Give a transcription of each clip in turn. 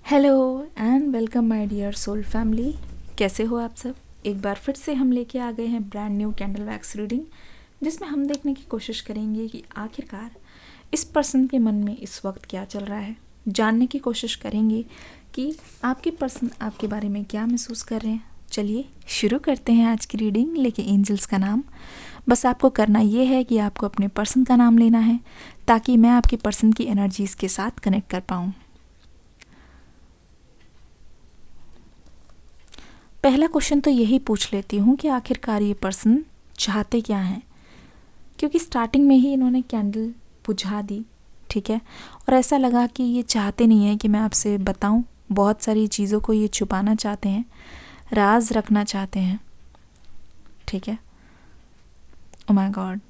Hello and welcome my dear soul family. कैसे हो आप सब? एक बार फिर से हम लेके आ गए हैं brand new candle wax reading, जिसमें हम देखने की कोशिश करेंगे कि आखिरकार इस पर्सन के मन में इस वक्त क्या चल रहा है। जानने की कोशिश करेंगे कि आपके पर्सन आपके बारे में क्या महसूस कर रहे हैं। चलिए शुरू करते हैं आज की रीडिंग। लेके एंजल्स का नाम, बस आपको करना ये है कि आपको अपने पर्सन का नाम लेना है ताकि मैं आपके पर्सन की एनर्जीज़ के साथ कनेक्ट कर पाऊँ। पहला क्वेश्चन तो यही पूछ लेती हूँ कि आखिरकार ये पर्सन चाहते क्या हैं, क्योंकि स्टार्टिंग में ही इन्होंने कैंडल बुझा दी, ठीक है। और ऐसा लगा कि ये चाहते नहीं हैं कि मैं आपसे बताऊँ। बहुत सारी चीज़ों को ये छुपाना चाहते हैं, राज रखना चाहते हैं, ठीक है। ओ माय गॉड,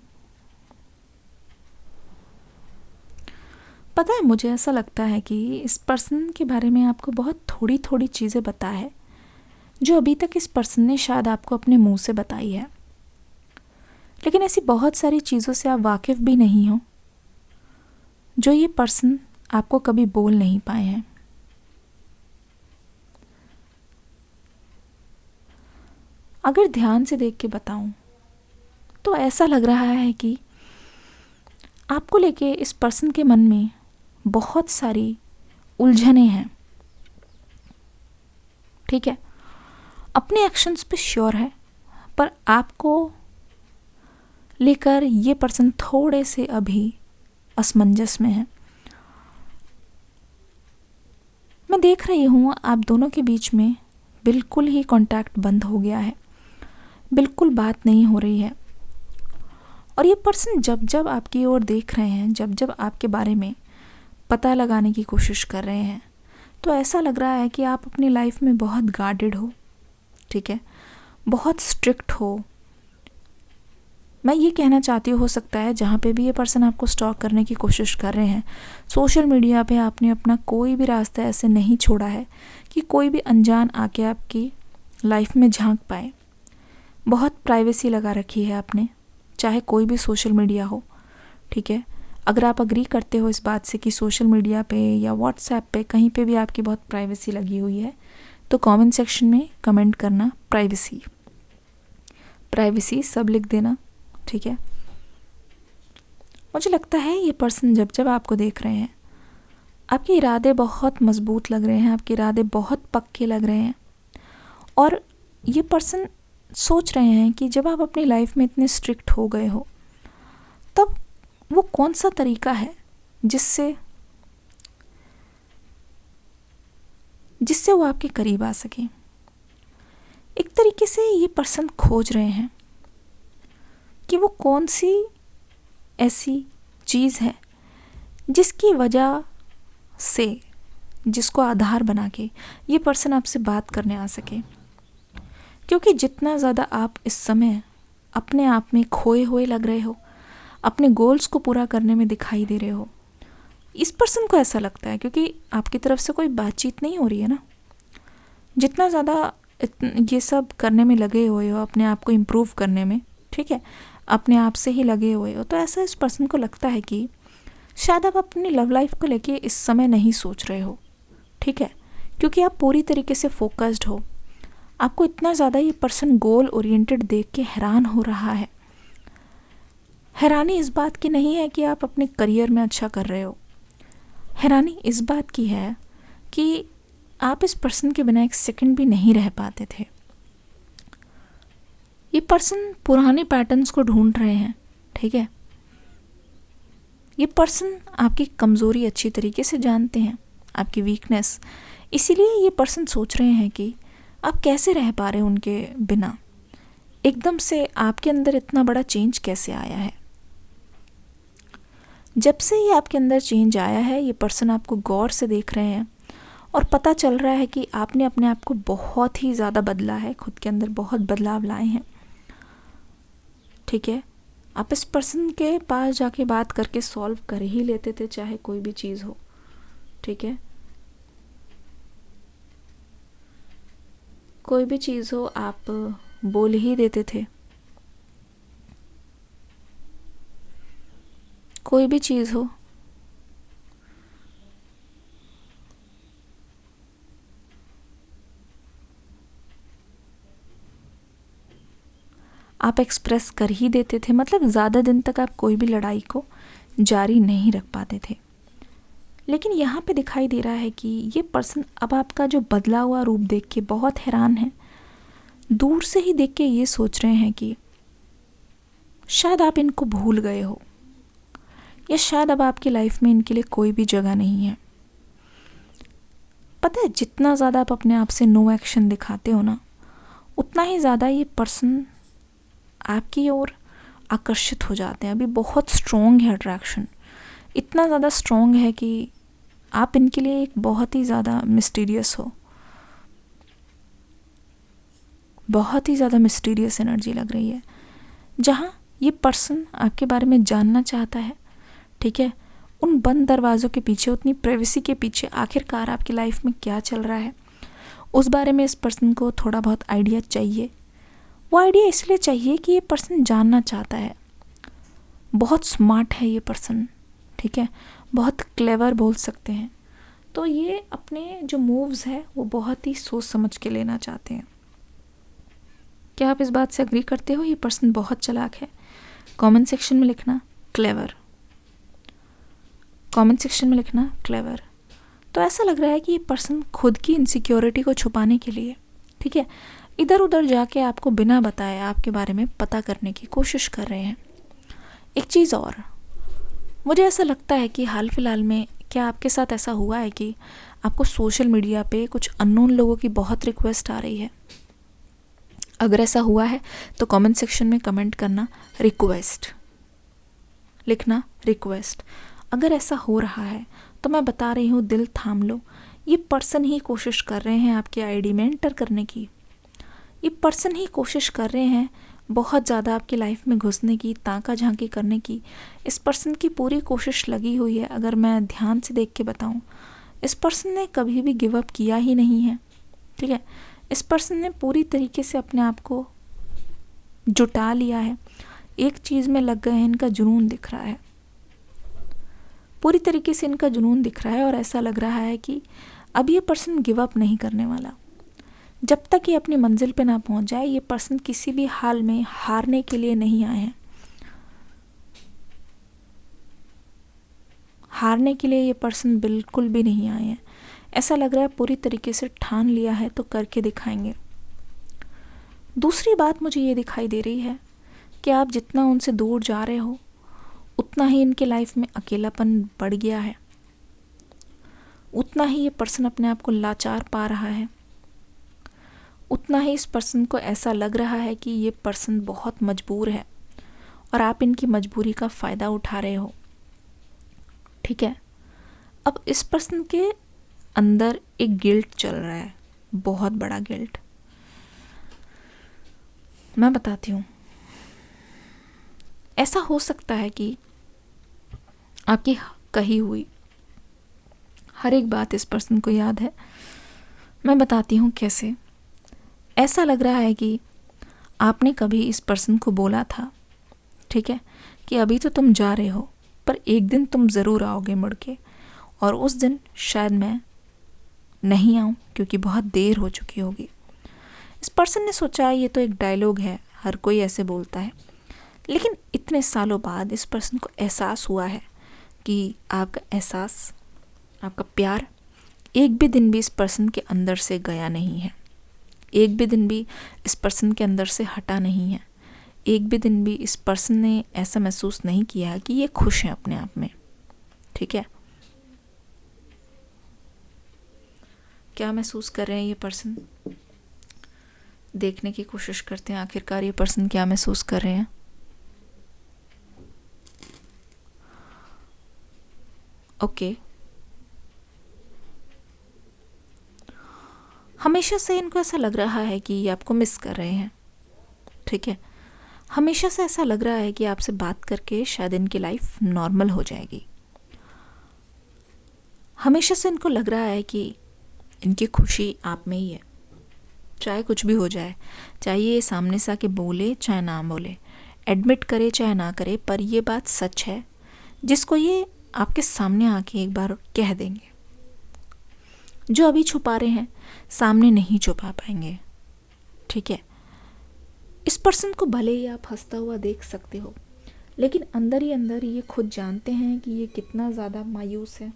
पता है मुझे ऐसा लगता है कि इस पर्सन के बारे में आपको बहुत थोड़ी थोड़ी चीज़ें पता है जो अभी तक इस पर्सन ने शायद आपको अपने मुंह से बताई है, लेकिन ऐसी बहुत सारी चीज़ों से आप वाकिफ़ भी नहीं हो जो ये पर्सन आपको कभी बोल नहीं पाए हैं। अगर ध्यान से देख के बताऊं तो ऐसा लग रहा है कि आपको लेके इस पर्सन के मन में बहुत सारी उलझनें हैं, ठीक है। अपने एक्शंस पे श्योर है, पर आपको लेकर ये पर्सन थोड़े से अभी असमंजस में है। मैं देख रही हूँ आप दोनों के बीच में बिल्कुल ही कांटेक्ट बंद हो गया है, बिल्कुल बात नहीं हो रही है। और ये पर्सन जब जब आपकी ओर देख रहे हैं, जब जब आपके बारे में पता लगाने की कोशिश कर रहे हैं, तो ऐसा लग रहा है कि आप अपनी लाइफ में बहुत गार्डेड हो, ठीक है, बहुत स्ट्रिक्ट हो। मैं ये कहना चाहती हूँ, हो सकता है जहाँ पे भी ये पर्सन आपको स्टॉक करने की कोशिश कर रहे हैं, सोशल मीडिया पे आपने अपना कोई भी रास्ता ऐसे नहीं छोड़ा है कि कोई भी अनजान आके आपकी लाइफ में झांक पाए। बहुत प्राइवेसी लगा रखी है आपने, चाहे कोई भी सोशल मीडिया हो, ठीक है। अगर आप अग्री करते हो इस बात से कि सोशल मीडिया पे या व्हाट्सएप पे कहीं पे भी आपकी बहुत प्राइवेसी लगी हुई है, तो कमेंट सेक्शन में कमेंट करना प्राइवेसी, प्राइवेसी सब लिख देना, ठीक है। मुझे लगता है ये पर्सन जब जब आपको देख रहे हैं, आपके इरादे बहुत मजबूत लग रहे हैं, आपके इरादे बहुत पक्के लग रहे हैं। और ये पर्सन सोच रहे हैं कि जब आप अपनी लाइफ में इतने स्ट्रिक्ट हो गए हो, तब वो कौन सा तरीका है जिससे जिससे वो आपके करीब आ सके। एक तरीके से ये पर्सन खोज रहे हैं कि वो कौन सी ऐसी चीज़ है जिसकी वजह से, जिसको आधार बना के ये पर्सन आपसे बात करने आ सके। क्योंकि जितना ज़्यादा आप इस समय अपने आप में खोए हुए लग रहे हो, अपने गोल्स को पूरा करने में दिखाई दे रहे हो, इस पर्सन को ऐसा लगता है, क्योंकि आपकी तरफ से कोई बातचीत नहीं हो रही है ना, जितना ज़्यादा ये सब करने में लगे हुए हो, अपने आप को इम्प्रूव करने में, ठीक है, अपने आप से ही लगे हुए हो, तो ऐसा इस पर्सन को लगता है कि शायद आप अपनी लव लाइफ को लेके इस समय नहीं सोच रहे हो, ठीक है, क्योंकि आप पूरी तरीके से फोकस्ड हो। आपको इतना ज़्यादा ये पर्सन गोल ओरिएंटेड देख के हैरान हो रहा है। हैरानी इस बात की नहीं है कि आप अपने करियर में अच्छा कर रहे हो, हैरानी इस बात की है कि आप इस पर्सन के बिना एक सेकंड भी नहीं रह पाते थे। ये पर्सन पुराने पैटर्न्स को ढूंढ रहे हैं, ठीक है। ये पर्सन आपकी कमज़ोरी अच्छी तरीके से जानते हैं, आपकी वीकनेस, इसीलिए ये पर्सन सोच रहे हैं कि आप कैसे रह पा रहे हैं उनके बिना। एकदम से आपके अंदर इतना बड़ा चेंज कैसे आया है। जब से ये आपके अंदर चेंज आया है, ये पर्सन आपको गौर से देख रहे हैं और पता चल रहा है कि आपने अपने आप को बहुत ही ज़्यादा बदला है, खुद के अंदर बहुत बदलाव लाए हैं, ठीक है। आप इस पर्सन के पास जाके बात करके सॉल्व कर ही लेते थे, चाहे कोई भी चीज़ हो, ठीक है। कोई भी चीज़ हो आप बोल ही देते थे, कोई भी चीज़ हो। आप एक्सप्रेस कर ही देते थे, मतलब ज़्यादा दिन तक आप कोई भी लड़ाई को जारी नहीं रख पाते थे। लेकिन यहाँ पे दिखाई दे रहा है कि ये पर्सन अब आपका जो बदला हुआ रूप देख के बहुत हैरान है। दूर से ही देख के ये सोच रहे हैं कि शायद आप इनको भूल गए हो, या शायद अब आपकी लाइफ में इनके लिए कोई भी जगह नहीं है। पता है, जितना ज़्यादा आप अपने आप से नो एक्शन दिखाते हो ना, उतना ही ज़्यादा ये पर्सन आपकी ओर आकर्षित हो जाते हैं। अभी बहुत स्ट्रॉन्ग है अट्रैक्शन, इतना ज़्यादा स्ट्रॉन्ग है कि आप इनके लिए एक बहुत ही ज़्यादा मिस्टीरियस हो, बहुत ही ज़्यादा मिस्टीरियस एनर्जी लग रही है। जहाँ ये पर्सन आपके बारे में जानना चाहता है, ठीक है, उन बंद दरवाज़ों के पीछे, उतनी प्राइवेसी के पीछे आखिरकार आपकी लाइफ में क्या चल रहा है, उस बारे में इस पर्सन को थोड़ा बहुत आइडिया चाहिए। वो आइडिया इसलिए चाहिए कि ये पर्सन जानना चाहता है। बहुत स्मार्ट है ये पर्सन, ठीक है, बहुत क्लेवर बोल सकते हैं। तो ये अपने जो मूव्स है वो बहुत ही सोच समझ के लेना चाहते हैं। क्या आप इस बात से एग्री करते हो? ये पर्सन बहुत चालाक है। कमेंट सेक्शन में लिखना क्लेवर, कमेंट सेक्शन में लिखना क्लेवर। तो ऐसा लग रहा है कि ये पर्सन खुद की इनसिक्योरिटी को छुपाने के लिए, ठीक है, इधर उधर जाके आपको बिना बताए आपके बारे में पता करने की कोशिश कर रहे हैं। एक चीज़ और, मुझे ऐसा लगता है कि हाल फिलहाल में क्या आपके साथ ऐसा हुआ है कि आपको सोशल मीडिया पे कुछ अननोन लोगों की बहुत रिक्वेस्ट आ रही है? अगर ऐसा हुआ है तो कमेंट सेक्शन में कमेंट करना रिक्वेस्ट, लिखना रिक्वेस्ट। अगर ऐसा हो रहा है तो मैं बता रही हूँ, दिल थाम लो। ये पर्सन ही कोशिश कर रहे हैं आपके आईडी में एंटर करने की। ये पर्सन ही कोशिश कर रहे हैं बहुत ज़्यादा आपकी लाइफ में घुसने की, ताका झांकी करने की। इस पर्सन की पूरी कोशिश लगी हुई है। अगर मैं ध्यान से देख के बताऊं, इस पर्सन ने कभी भी गिव अप किया ही नहीं है, ठीक है। इस पर्सन ने पूरी तरीके से अपने आप को जुटा लिया है। एक चीज़ में लग गए हैं, इनका जुनून दिख रहा है, पूरी तरीके से इनका जुनून दिख रहा है। और ऐसा लग रहा है कि अब ये पर्सन गिव अप नहीं करने वाला। जब तक ये अपनी मंजिल पे ना पहुंच जाए, ये पर्सन किसी भी हाल में हारने के लिए नहीं आए हैं। हारने के लिए ये पर्सन बिल्कुल भी नहीं आए हैं। ऐसा लग रहा है पूरी तरीके से ठान लिया है तो करके दिखाएंगे। दूसरी बात मुझे ये दिखाई दे रही है कि आप जितना उनसे दूर जा रहे हो, उतना ही इनके लाइफ में अकेलापन बढ़ गया है, उतना ही ये पर्सन अपने आप को लाचार पा रहा है, उतना ही इस पर्सन को ऐसा लग रहा है कि ये पर्सन बहुत मजबूर है और आप इनकी मजबूरी का फ़ायदा उठा रहे हो, ठीक है। अब इस पर्सन के अंदर एक गिल्ट चल रहा है, बहुत बड़ा गिल्ट। मैं बताती हूँ। ऐसा हो सकता है कि आपकी कही हुई हर एक बात इस पर्सन को याद है। मैं बताती हूँ कैसे। ऐसा लग रहा है कि आपने कभी इस पर्सन को बोला था, ठीक है, कि अभी तो तुम जा रहे हो पर एक दिन तुम ज़रूर आओगे मुड़ के, और उस दिन शायद मैं नहीं आऊँ क्योंकि बहुत देर हो चुकी होगी। इस पर्सन ने सोचा ये तो एक डायलॉग है, हर कोई ऐसे बोलता है। लेकिन इतने सालों बाद इस पर्सन को एहसास हुआ है कि आपका एहसास, आपका प्यार एक भी दिन भी इस पर्सन के अंदर से गया नहीं है, एक भी दिन भी इस पर्सन के अंदर से हटा नहीं है, एक भी दिन भी इस पर्सन ने ऐसा महसूस नहीं किया कि ये खुश हैं अपने आप में, ठीक है। क्या महसूस कर रहे हैं ये पर्सन? देखने की कोशिश करते हैं आखिरकार ये पर्सन क्या महसूस कर रहे हैं। ओके, हमेशा से इनको ऐसा लग रहा है कि ये आपको मिस कर रहे हैं, ठीक है। हमेशा से ऐसा लग रहा है कि आपसे बात करके शायद इनकी लाइफ नॉर्मल हो जाएगी। हमेशा से इनको लग रहा है कि इनकी खुशी आप में ही है, चाहे कुछ भी हो जाए, चाहे ये सामने से आके बोले चाहे ना बोले, एडमिट करे चाहे ना करे, पर ये बात सच है जिसको ये आपके सामने आके एक बार कह देंगे। जो अभी छुपा रहे हैं सामने नहीं छुपा पाएंगे, ठीक है। इस पर्सन को भले ही आप हंसता हुआ देख सकते हो, लेकिन अंदर ही अंदर ये खुद जानते हैं कि ये कितना ज़्यादा मायूस है।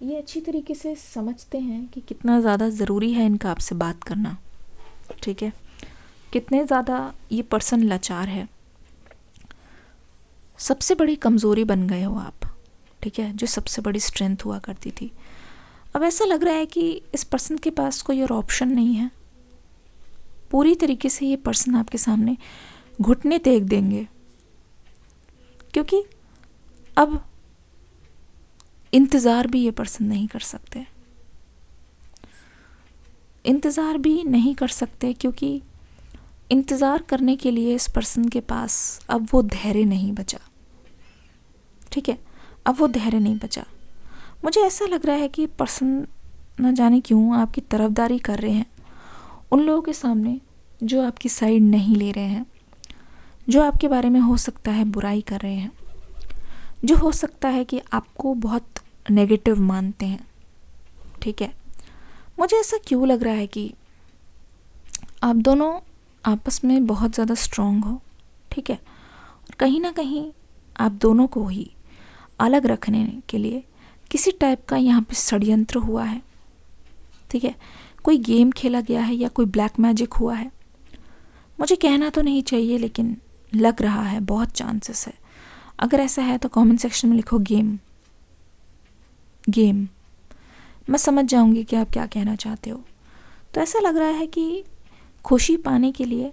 ये अच्छी तरीके से समझते हैं कि कितना ज़्यादा ज़रूरी है इनका आपसे बात करना, ठीक है, कितने ज़्यादा ये पर्सन लाचार है। सबसे बड़ी कमज़ोरी बन गए हो आप, ठीक है, जो सबसे बड़ी स्ट्रेंथ हुआ करती थी। अब ऐसा लग रहा है कि इस पर्सन के पास कोई और ऑप्शन नहीं है। पूरी तरीके से ये पर्सन आपके सामने घुटने टेक देंगे, क्योंकि अब इंतज़ार भी ये पर्सन नहीं कर सकते। इंतज़ार भी नहीं कर सकते क्योंकि इंतज़ार करने के लिए इस पर्सन के पास अब वो धैर्य नहीं बचा, ठीक है, अब वो धैर्य नहीं बचा। मुझे ऐसा लग रहा है कि पर्सन न जाने क्यों आपकी तरफदारी कर रहे हैं उन लोगों के सामने जो आपकी साइड नहीं ले रहे हैं, जो आपके बारे में हो सकता है बुराई कर रहे हैं, जो हो सकता है कि आपको बहुत नेगेटिव मानते हैं, ठीक है। मुझे ऐसा क्यों लग रहा है कि आप दोनों आपस में बहुत ज़्यादा स्ट्रॉन्ग हो, ठीक है, और कहीं ना कहीं आप दोनों को ही अलग रखने के लिए किसी टाइप का यहाँ पे षड्यंत्र हुआ है, ठीक है, कोई गेम खेला गया है या कोई ब्लैक मैजिक हुआ है। मुझे कहना तो नहीं चाहिए लेकिन लग रहा है, बहुत चांसेस है। अगर ऐसा है तो कमेंट सेक्शन में लिखो गेम। गेम मैं समझ जाऊंगी कि आप क्या कहना चाहते हो। तो ऐसा लग रहा है कि खुशी पाने के लिए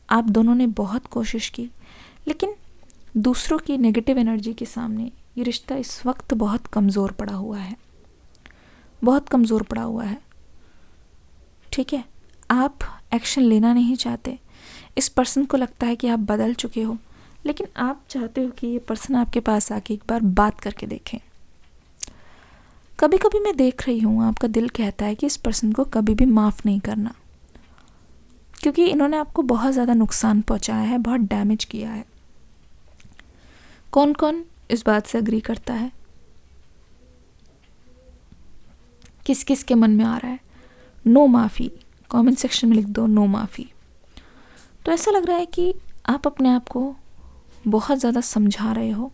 आप दोनों ने बहुत कोशिश की, लेकिन दूसरों की नेगेटिव एनर्जी के सामने ये रिश्ता इस वक्त बहुत कमज़ोर पड़ा हुआ है, बहुत कमज़ोर पड़ा हुआ है, ठीक है। आप एक्शन लेना नहीं चाहते। इस पर्सन को लगता है कि आप बदल चुके हो, लेकिन आप चाहते हो कि ये पर्सन आपके पास आके एक बार बात करके देखें। कभी कभी मैं देख रही हूँ आपका दिल कहता है कि इस पर्सन को कभी भी माफ़ नहीं करना, क्योंकि इन्होंने आपको बहुत ज़्यादा नुकसान पहुँचाया है, बहुत डैमेज किया है। कौन कौन इस बात से अग्री करता है? किस किस के मन में आ रहा है नो माफ़ी? कमेंट सेक्शन में लिख दो नो माफ़ी। तो ऐसा लग रहा है कि आप अपने आप को बहुत ज़्यादा समझा रहे हो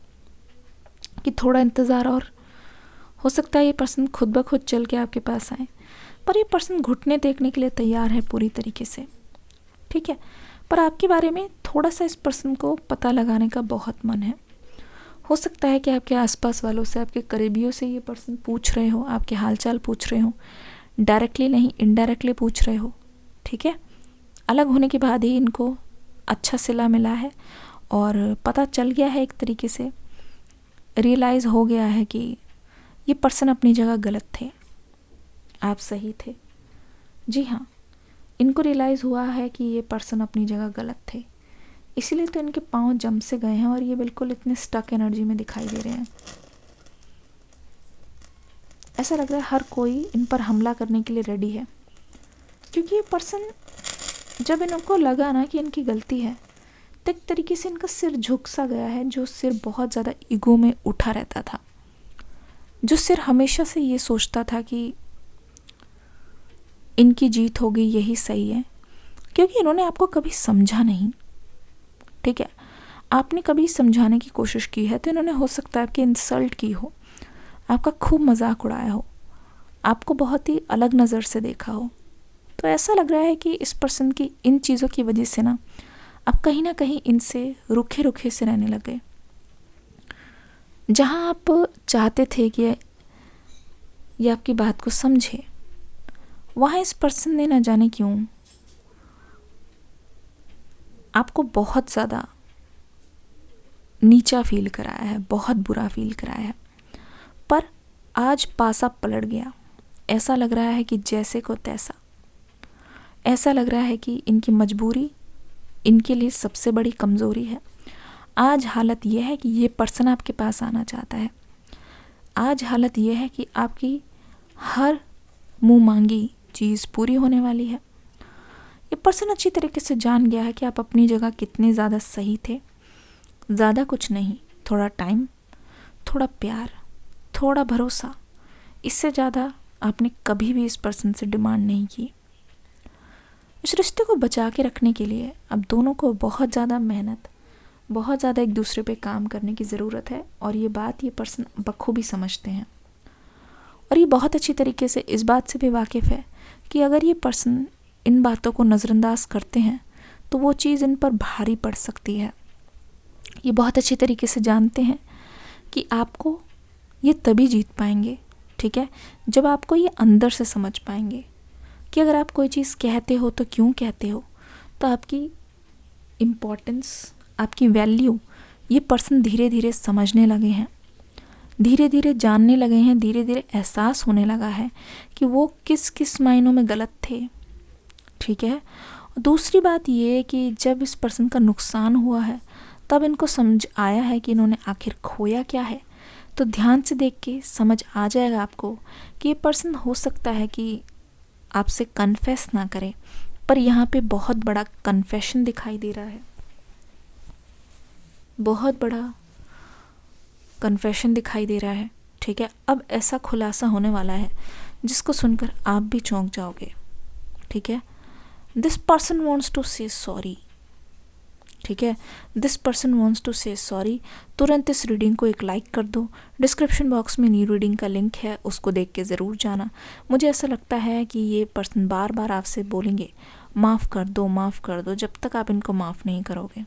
कि थोड़ा इंतज़ार और, हो सकता है ये पर्सन खुद ब खुद चल के आपके पास आए, पर ये पर्सन घुटने टेकने के लिए तैयार है पूरी तरीके से, ठीक है। पर आपके बारे में थोड़ा सा इस पर्सन को पता लगाने का बहुत मन है। हो सकता है कि आपके आसपास वालों से, आपके करीबियों से ये पर्सन पूछ रहे हो, आपके हालचाल पूछ रहे हो, डायरेक्टली नहीं इनडायरेक्टली पूछ रहे हो, ठीक है। अलग होने के बाद ही इनको अच्छा सिला मिला है और पता चल गया है, एक तरीके से रियलाइज़ हो गया है कि ये पर्सन अपनी जगह गलत थे, आप सही थे। जी हाँ, इनको रियलाइज़ हुआ है कि ये पर्सन अपनी जगह गलत थे, इसीलिए तो इनके पाँव जम से गए हैं और ये बिल्कुल इतने स्टक एनर्जी में दिखाई दे रहे हैं। ऐसा लग रहा है हर कोई इन पर हमला करने के लिए रेडी है, क्योंकि ये पर्सन, जब इनको लगा ना कि इनकी गलती है, तो एक तरीके से इनका सिर झुक सा गया है, जो सिर बहुत ज़्यादा ईगो में उठा रहता था, जो सिर हमेशा से ये सोचता था कि इनकी जीत होगी, यही सही है, क्योंकि इन्होंने आपको कभी समझा नहीं, ठीक है। आपने कभी समझाने की कोशिश की है तो इन्होंने हो सकता है आपकी इंसल्ट की हो, आपका खूब मजाक उड़ाया हो, आपको बहुत ही अलग नज़र से देखा हो। तो ऐसा लग रहा है कि इस पर्सन की इन चीज़ों की वजह से ना आप कहीं ना कहीं इनसे रुखे रुखे से रहने लगे। जहाँ आप चाहते थे कि ये आपकी बात को समझे, वहाँ इस पर्सन ने ना जाने क्यों आपको बहुत ज़्यादा नीचा फील कराया है, बहुत बुरा फील कराया है। पर आज पासा पलट गया। ऐसा लग रहा है कि जैसे को तैसा। ऐसा लग रहा है कि इनकी मजबूरी इनके लिए सबसे बड़ी कमज़ोरी है। आज हालत यह है कि ये पर्सन आपके पास आना चाहता है। आज हालत यह है कि आपकी हर मुँह मांगी चीज़ पूरी होने वाली है। ये पर्सन अच्छी तरीके से जान गया है कि आप अपनी जगह कितने ज़्यादा सही थे। ज़्यादा कुछ नहीं, थोड़ा टाइम, थोड़ा प्यार, थोड़ा भरोसा, इससे ज़्यादा आपने कभी भी इस पर्सन से डिमांड नहीं की। इस रिश्ते को बचा के रखने के लिए अब दोनों को बहुत ज़्यादा मेहनत, बहुत ज़्यादा एक दूसरे पे काम करने की ज़रूरत है, और ये बात ये पर्सन बखूबी समझते हैं। और ये बहुत अच्छी तरीके से इस बात से भी वाकिफ़ है कि अगर ये पर्सन इन बातों को नज़रअंदाज करते हैं तो वो चीज़ इन पर भारी पड़ सकती है। ये बहुत अच्छी तरीके से जानते हैं कि आपको ये तभी जीत पाएंगे, ठीक है, जब आपको ये अंदर से समझ पाएंगे कि अगर आप कोई चीज़ कहते हो तो क्यों कहते हो, तो आपकी इम्पोर्टेंस, आपकी वैल्यू ये पर्सन धीरे धीरे समझने लगे हैं, धीरे धीरे जानने लगे हैं, धीरे धीरे एहसास होने लगा है कि वो किस किस मायनों में गलत थे, ठीक है। दूसरी बात ये है कि जब इस पर्सन का नुकसान हुआ है तब इनको समझ आया है कि इन्होंने आखिर खोया क्या है। तो ध्यान से देख के समझ आ जाएगा आपको कि ये पर्सन हो सकता है कि आपसे कन्फेस ना करे, पर यहाँ पे बहुत बड़ा कन्फेशन दिखाई दे रहा है, बहुत बड़ा कन्फेशन दिखाई दे रहा है, ठीक है। अब ऐसा खुलासा होने वाला है जिसको सुनकर आप भी चौंक जाओगे, ठीक है। दिस पर्सन वॉन्ट्स टू से सॉरी, ठीक है, दिस पर्सन वॉन्ट्स टू से सॉरी। तुरंत इस रीडिंग को एक लाइक कर दो। डिस्क्रिप्शन बॉक्स में न्यू रीडिंग का लिंक है, उसको देख के ज़रूर जाना। मुझे ऐसा लगता है कि ये पर्सन बार बार आपसे बोलेंगे माफ़ कर दो, माफ़ कर दो, जब तक आप इनको माफ़ नहीं करोगे,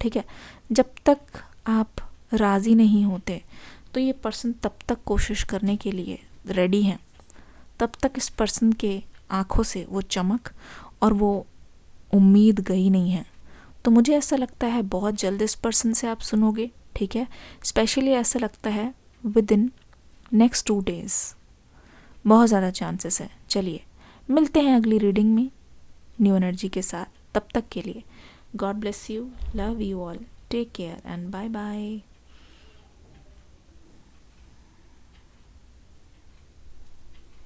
ठीक है। जब तक आप राज़ी नहीं होते तो ये पर्सन तब तक कोशिश करने के लिए रेडी हैं, तब तक इस पर्सन के आँखों से वो चमक और वो उम्मीद गई नहीं है। तो मुझे ऐसा लगता है बहुत जल्द इस पर्सन से आप सुनोगे, ठीक है। स्पेशली ऐसा लगता है विद इन नेक्स्ट 2 days बहुत ज़्यादा चांसेस है। चलिए मिलते हैं अगली रीडिंग में न्यू एनर्जी के साथ। तब तक के लिए God bless you, love you all, take care and bye bye.